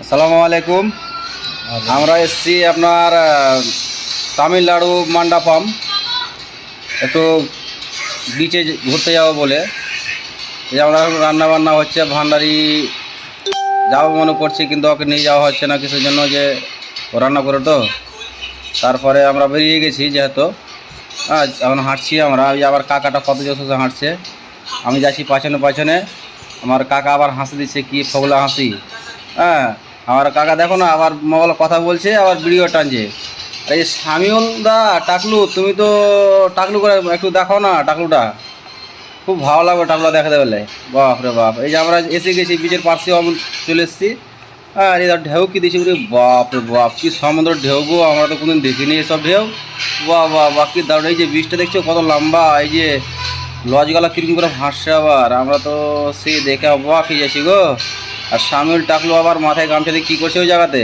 আসসালামু আলাইকুম। আমরা এসেছি আপনার তামিলনাড়ু মান্ডাপাম, একটু বিচে ঘুরতে যাব বলে। এই যে আমরা রান্না বান্না হচ্ছে, ভান্ডারি যাবো মনে করছি, কিন্তু ওকে নিয়ে যাওয়া হচ্ছে না কিছুর জন্য, যে ও রান্না করে তো। তারপরে আমরা বেরিয়ে গেছি যেহেতু, এখন হাঁটছি আমরা। ওই যে আবার কাকাটা কত জোর হাঁটছে, আমি যাচ্ছি পাছনে পাছনে। আমার কাকা আবার হাসি দিচ্ছে, কি ফগলা হাসি। হ্যাঁ, আমার কাকা দেখো না, আবার মোবাইলে কথা বলছে, আবার ভিডিও টানছে। এই যে সামিউল দা, টাকলু, তুমি তো টাকলু করে একটু দেখো না টাকলুটা, খুব ভালো লাগবে টাকলুটা দেখাতে বলে। বাপ রে বাপ, এই যে আমরা এসে গেছি বিচের পাশে, চলে এসেছি। হ্যাঁ, এই ঢেউ কি দিয়েছি, বাপ রে বাপ, কি সমুদ্রের ঢেউ গো, আমরা তো কোনোদিন দেখিনি এসব ঢেউ। বাহ বাহ বাহ, কি দারুণ। এই যে বীজটা দেখছো কত লম্বা, এই যে লজগালা কিরকম করে ভাসছে, আবার আমরা তো সেই দেখে অবাক হয়ে যাচ্ছি গো। আর সামিউল টাকলু আবার মাথায় গামছা দিয়ে কী করছে ওই জায়গাতে।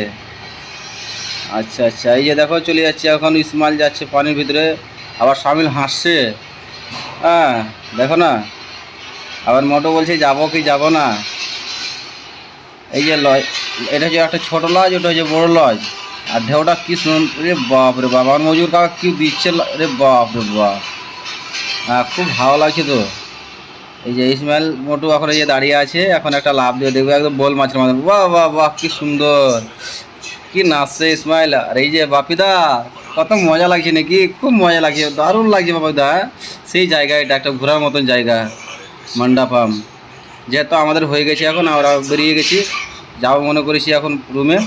আচ্ছা আচ্ছা, এই যে দেখো চলে যাচ্ছে এখন, ইসমাইল যাচ্ছে পানির ভিতরে, আবার সামিল হাসছে। হ্যাঁ দেখো না, আবার মোটো বলছে যাবো কি যাবো না। এই যে লজ, এটা হচ্ছে একটা ছোটো লজ, ওটা হচ্ছে বড়ো লজ। আর ঢেউটা কি সুন্দর, রে বাপ রে বাপ, আমার মজুর কাকা কি দিচ্ছে, রে বাপ রে বাপ। হ্যাঁ, খুব ভালো লাগছে তো। এই যে ইসমাইল মোটু এখন এই যে দাঁড়িয়ে আছে, এখন একটা লাভ দিয়ে দেখবে একদম বোল মাছের মতন। বাহ বাহ বাহ, কি সুন্দর, কি নাচছে ইসমাইল। আর এই যে বাপিদা, কত মজা লাগছে নাকি, খুব মজা লাগছে, দারুণ লাগছে বাপিদা। সেই জায়গা, এটা একটা ঘোরার মতন জায়গা মন্ডাপাম। যেহেতু আমাদের হয়ে গেছে, এখন আমরা বেরিয়ে গেছি, যাবো মনে করেছি এখন রুমে।